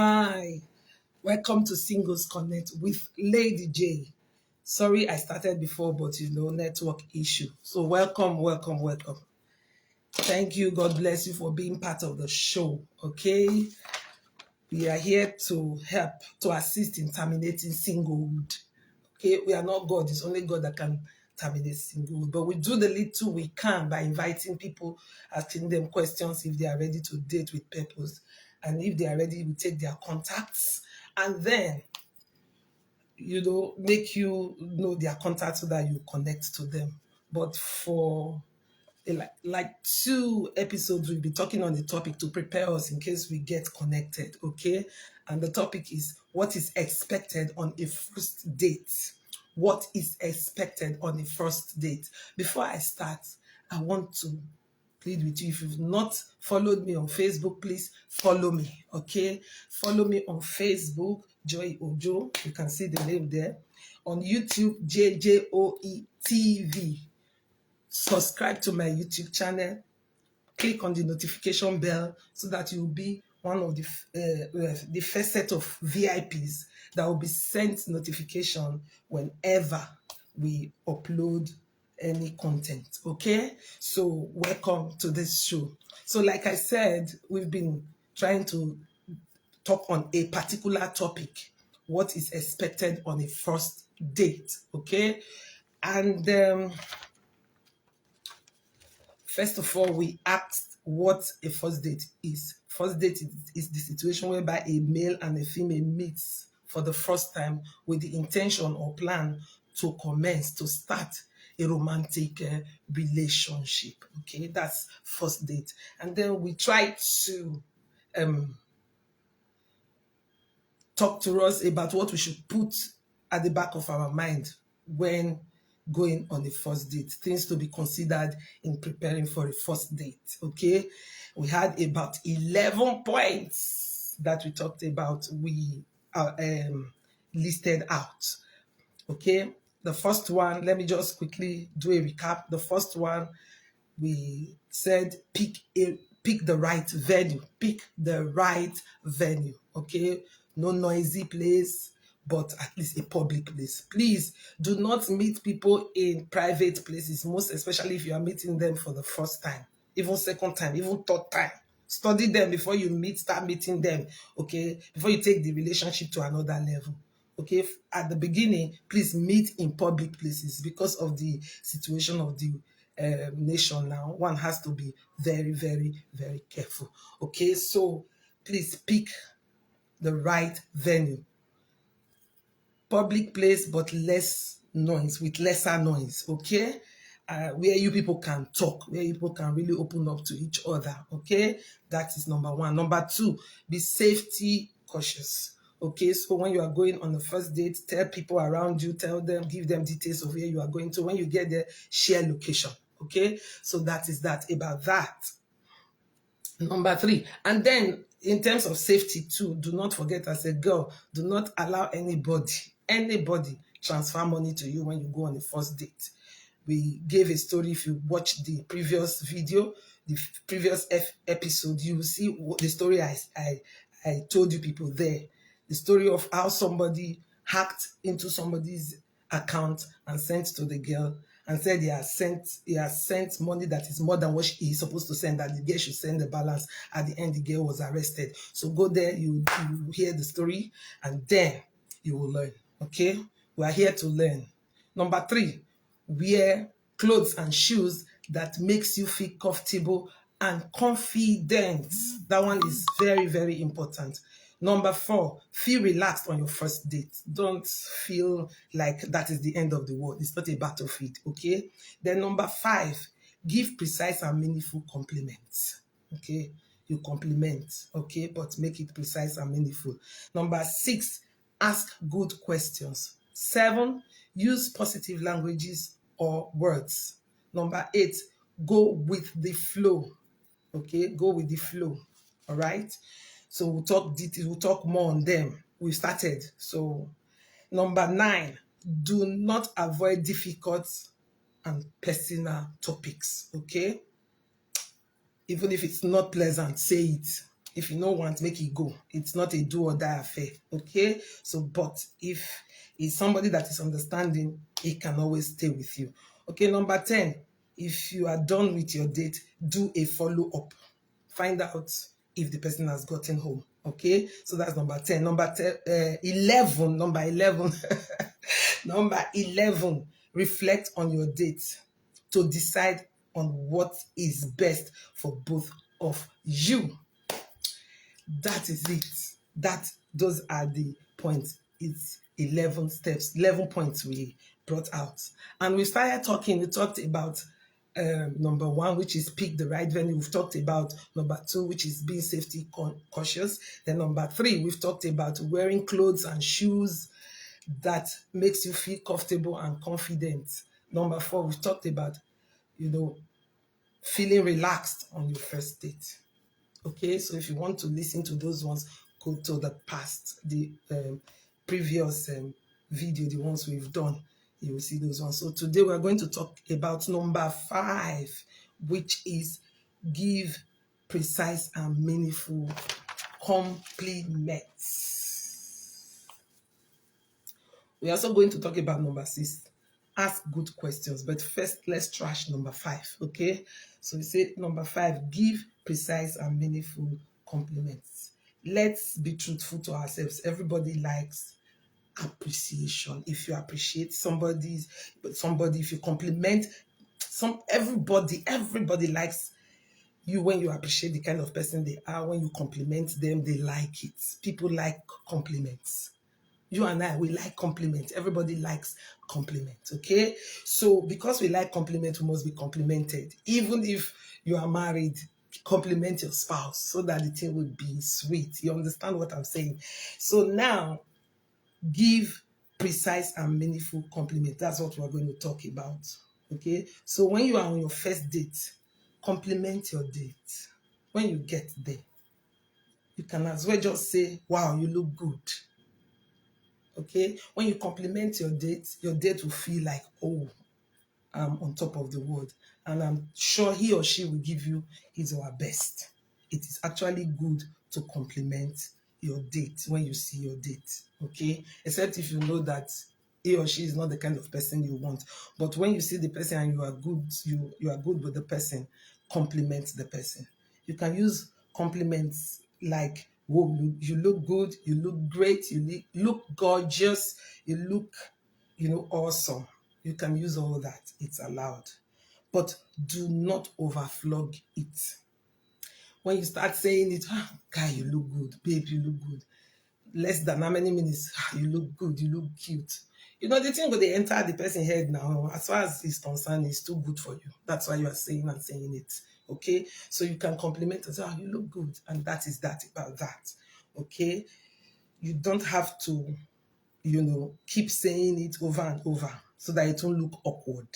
Hi, welcome to Singles Connect with Lady J. Sorry I started before, but network issue. So welcome. Thank you. God bless you for being part of the show. Okay, we are here to help, to assist in terminating singlehood. Okay, we are not God. It's only God that can terminate singlehood. But we do the little we can by inviting people, asking them questions if they are ready to date with purpose. And if they are ready, we take their contacts and then, make you know their contacts so that you connect to them. But for like 2 episodes, we'll be talking on the topic to prepare us in case we get connected, okay? And the topic is what is expected on a first date. What is expected on a first date? Before I start, I want to plead with you. If you've not followed me on Facebook, please follow me, okay? Follow me on Facebook, Joy Ojo. You can see the name there. On YouTube, JJOE TV. Subscribe to my YouTube channel, click on the notification bell so that you'll be one of the first set of VIPs that will be sent notification whenever we upload any content. Okay, so welcome to this show. So like I said, we've been trying to talk on a particular topic, what is expected on a first date. Okay, and first of all, we asked what a first date is. First date is the situation whereby a male and a female meets for the first time with the intention or plan to commence, to start a romantic relationship. Okay, that's first date. And then we try to talk to us about what we should put at the back of our mind when going on the first date, things to be considered in preparing for a first date. Okay, we had about 11 points that we talked about, we listed out. Okay, the first one, let me just quickly do a recap. The first one, we said pick the right venue. Pick the right venue. Okay, no noisy place, but at least a public place. Please do not meet people in private places, most especially if you are meeting them for the first time, even second time, even third time. Study them before you start meeting them. Okay, before you take the relationship to another level. Okay, at the beginning, please meet in public places because of the situation of the nation now. One has to be very, very, very careful. Okay, so please pick the right venue. Public place, but less noise, with lesser noise. Okay, where you people can talk, where you people can really open up to each other. Okay, that is number one. Number two, be safety cautious. Okay, so when you are going on the first date, tell people around you, give them details of where you are going to. When you get there, share location. Okay, so that is that about that. Number three, and then in terms of safety too, do not forget, as a girl, do not allow anybody transfer money to you when you go on the first date. We gave a story. If you watch the previous video, the previous episode, you will see the story I told you people there. The story of how somebody hacked into somebody's account and sent to the girl and said he has sent money that is more than what he's supposed to send, that the girl should send the balance. At the end, the girl was arrested. So go there, you hear the story, and then you will learn. Okay, we are here to learn. Number three, wear clothes and shoes that makes you feel comfortable and confident. That one is very, very important. Number four, feel relaxed on your first date. Don't feel like that is the end of the world. It's not a battlefield, okay? Then number five, give precise and meaningful compliments, okay? You compliment, okay, but make it precise and meaningful. Number six, ask good questions. Seven, use positive languages or words. Number eight, go with the flow. Okay, go with the flow. All right. So we'll talk details, we'll talk more on them. We started. So number nine, do not avoid difficult and personal topics. Okay. Even if it's not pleasant, say it. If you no want, make it go. It's not a do or die affair, okay? So, but if it's somebody that is understanding, it can always stay with you. Okay, number 10, if you are done with your date, do a follow-up. Find out if the person has gotten home, okay? So that's number 10. Number 11, number 11, number 11, reflect on your date to decide on what is best for both of you. That is it. Those are the points. It's 11 steps, 11 points we brought out. And we started talking, we talked about number 1, which is pick the right venue. We've talked about number 2, which is being safety cautious. Then number 3, we've talked about wearing clothes and shoes that makes you feel comfortable and confident. Number 4, we've talked about, feeling relaxed on your first date. Okay, so if you want to listen to those ones, go to the past, the previous video, the ones we've done. You will see those ones. So today we're going to talk about number 5, which is give precise and meaningful compliments. We're also going to talk about number 6, ask good questions. But first, let's trash number 5, okay? So we say number 5, give precise and meaningful compliments. Let's be truthful to ourselves. Everybody likes appreciation. If you appreciate somebody, if you compliment everybody likes you when you appreciate the kind of person they are. When you compliment them, they like it. People like compliments. You and I, we like compliments. Everybody likes compliments, okay? So because we like compliments, we must be complimented. Even if you are married, compliment your spouse so that the thing will be sweet. You understand what I'm saying? So now, give precise and meaningful compliments. That's what we're going to talk about, okay? So when you are on your first date, compliment your date. When you get there, you can as well just say, wow, you look good. Okay, when you compliment your date will feel like, oh, I'm on top of the world. And I'm sure he or she will give you his or her best. It is actually good to compliment your date when you see your date. Okay, except if you know that he or she is not the kind of person you want. But when you see the person and you are good, you are good with the person, compliment the person. You can use compliments like, whoa, you look good, you look great, you look gorgeous, you look, awesome. You can use all that. It's allowed. But do not overflog it. When you start saying it, guy, you look good, babe, you look good. Less than how many minutes, you look good, you look cute. The thing when they enter the person's head now, as far as it's concerned, it's too good for you. That's why you are saying and saying it. Okay? So you can compliment and say, you look good. And that is that about that. Okay? You don't have to, keep saying it over and over so that it won't look awkward.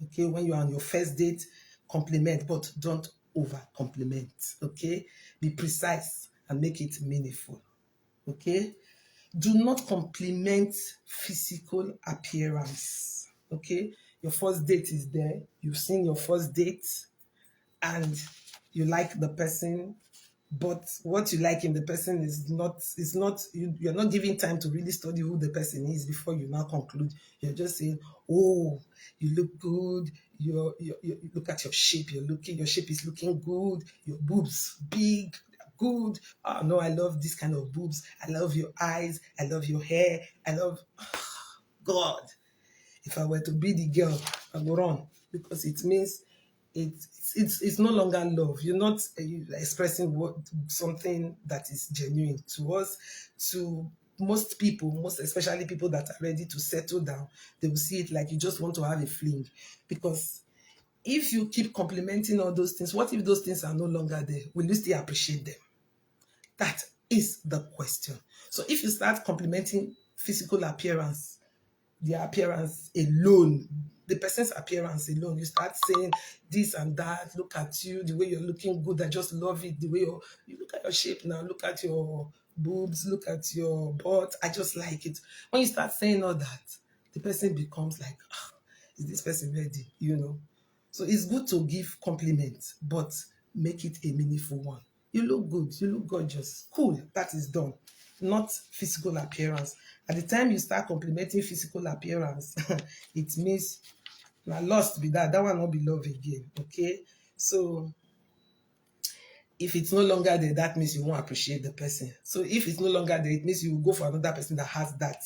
Okay? When you're on your first date, compliment, but don't over compliment. Okay? Be precise and make it meaningful. Okay? Do not compliment physical appearance. Okay? Your first date is there. You've seen your first date and you like the person, but what you like in the person you're not giving time to really study who the person is before you now conclude. You're just saying, oh, you look good, you look at your shape, your shape is looking good, your boobs big, good. Oh no, I love this kind of boobs, I love your eyes, I love your hair, I love God. If I were to be the girl, I would run, because it means it's no longer love. You're not expressing something that is genuine to us. To most people, most especially people that are ready to settle down, they will see it like you just want to have a fling. Because if you keep complimenting all those things, what if those things are no longer there? Will you still appreciate them? That is the question. So if you start complimenting physical appearance, their appearance alone, the person's appearance alone, you start saying this and that, look at you, the way you're looking good, I just love it, the way you look at your shape now, look at your boobs, look at your butt, I just like it. When you start saying all that, the person becomes like, is this person ready? So it's good to give compliments, but make it a meaningful one. You look good, you look gorgeous. Cool, that is done. Not physical appearance. At the time you start complimenting physical appearance, it means na lost be that. That one not be love again. Okay. So if it's no longer there, that means you won't appreciate the person. So if it's no longer there, it means you will go for another person that has that,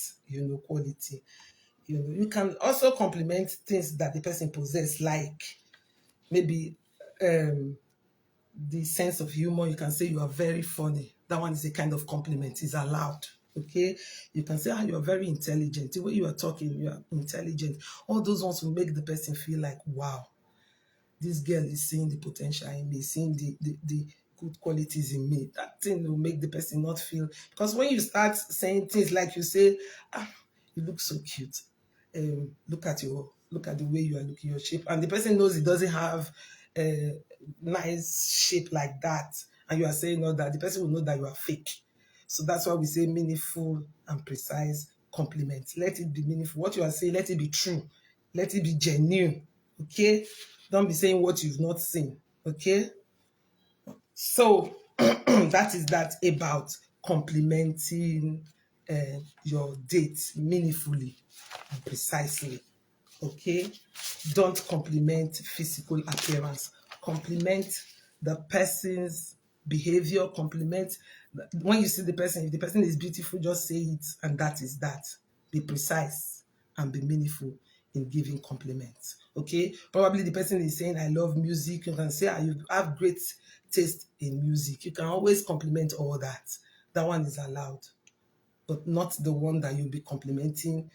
quality. You can also compliment things that the person possess, like maybe the sense of humor. You can say you are very funny. That one is a kind of compliment. It's allowed. Okay. You can say, you are very intelligent. The way you are talking, you are intelligent. All those ones will make the person feel like, wow, this girl is seeing the potential in me, seeing the good qualities in me. That thing will make the person not feel, because when you start saying things like you say, you look so cute. Look at the way you are looking, your shape, and the person knows it doesn't have a nice shape like that, and you are saying all that, the person will know that you are fake. So that's why we say meaningful and precise compliments. Let it be meaningful. What you are saying, let it be true. Let it be genuine. Okay? Don't be saying what you've not seen. Okay? So that is that about complimenting your date meaningfully and precisely. Okay? Don't compliment physical appearance. Compliment the person's behavior. Compliment when you see the person. If the person is beautiful, just say it, and that is that. Be precise and be meaningful in giving compliments. Okay? Probably the person is saying, I love music. You can say, you have great taste in music. You can always compliment all that. That one is allowed, but not the one that you'll be complimenting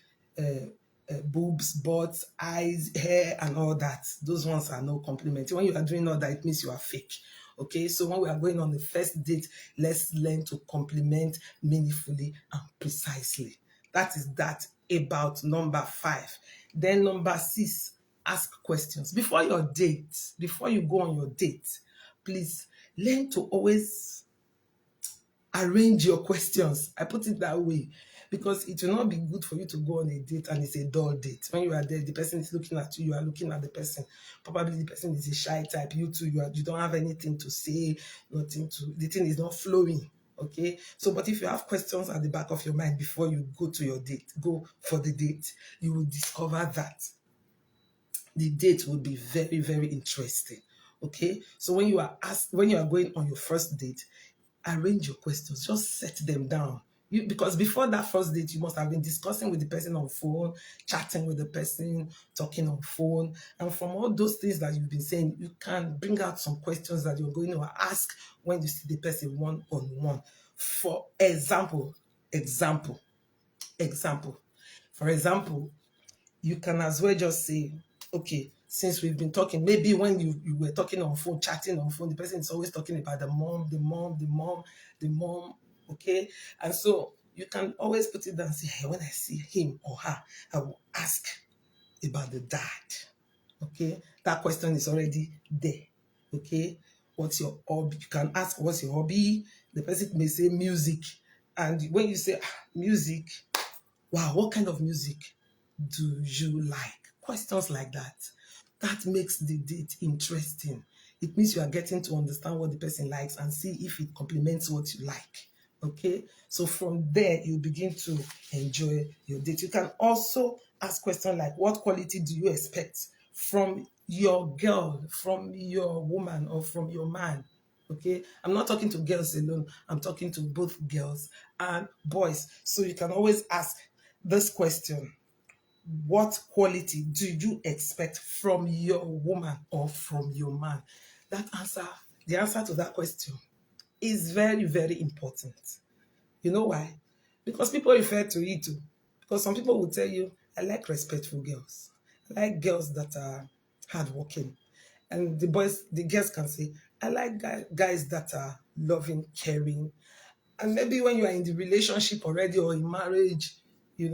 boobs, butts, eyes, hair, and all that. Those ones are no compliment. When you are doing all that, it means you are fake. Okay, so when we are going on the first date, let's learn to compliment meaningfully and precisely. That is that about number 5. Then number 6, ask questions. Before your date, before you go on your date, please learn to always arrange your questions. I put it that way because it will not be good for you to go on a date and it's a dull date. When you are there, the person is looking at you, you are looking at the person. Probably the person is a shy type. You too, you don't have anything to say, the thing is not flowing. Okay. So, but if you have questions at the back of your mind before you go to your date, go for the date, you will discover that the date will be very, very interesting. Okay. So when you are going on your first date, arrange your questions, just set them down. Because before that first date, you must have been discussing with the person on phone, chatting with the person, talking on phone. And from all those things that you've been saying, you can bring out some questions that you're going to ask when you see the person one-on-one. For example. For example, you can as well just say, okay, since we've been talking, maybe when you were talking on phone, chatting on phone, the person is always talking about the mom, okay? And so you can always put it down and say, hey, when I see him or her, I will ask about the dad, okay? That question is already there, okay? What's your hobby? You can ask, what's your hobby? The person may say music. And when you say music, wow, what kind of music do you like? Questions like that. That makes the date interesting. It means you are getting to understand what the person likes and see if it complements what you like. Okay, so from there you begin to enjoy your date. You can also ask questions like, what quality do you expect from your girl, from your woman, or from your man? Okay, I'm not talking to girls alone, I'm talking to both girls and boys. So you can always ask this question: what quality do you expect from your woman or from your man? The answer to that question is very, very important. You know why? Because people refer to it too. Because some people will tell you, I like respectful girls. I like girls that are hardworking. And the girls can say, I like guys that are loving, caring. And maybe when you are in the relationship already or in marriage,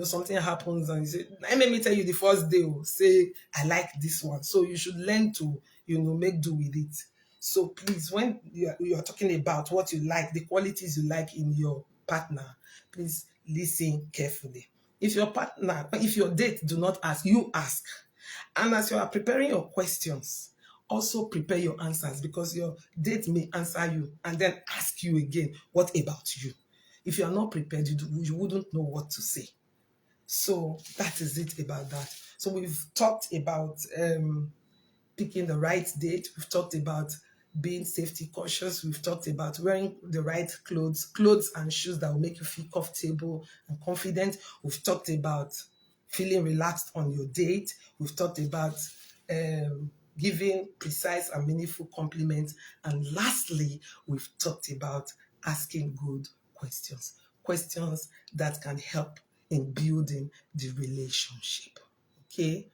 something happens and you say, let me tell you the first day, say, I like this one. So you should learn to, make do with it. So please, when you are talking about what you like, the qualities you like in your partner, please listen carefully. If your date do not ask, you ask. And as you are preparing your questions, Also prepare your answers, because your date may answer you and then ask you again, what about you? If you are not prepared, you wouldn't know what to say. So that is it about that. So we've talked about picking the right date. We've talked about being safety cautious. We've talked about wearing the right clothes and shoes that will make you feel comfortable and confident. We've talked about feeling relaxed on your date. We've talked about giving precise and meaningful compliments. And lastly, we've talked about asking good questions, questions that can help in building the relationship. Okay?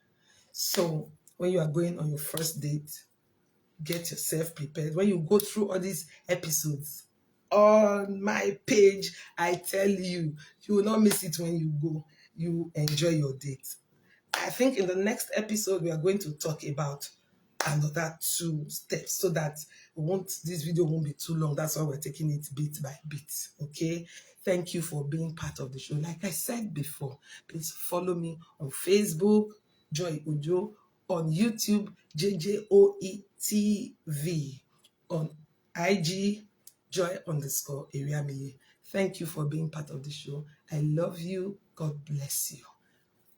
So when you are going on your first date, get yourself prepared. When you go through all these episodes on my page, I tell you, you will not miss it when you go. You enjoy your date. I think in the next episode, we are going to talk about another 2 steps, so that this video won't be too long. That's why we're taking it bit by bit. Okay. Thank you for being part of the show. Like I said before, please follow me on Facebook, Joy Ojo, on YouTube, JJOETV, on IG, Joy_Ariamiye. Thank you for being part of the show. I love you. God bless you.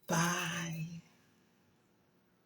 Bye.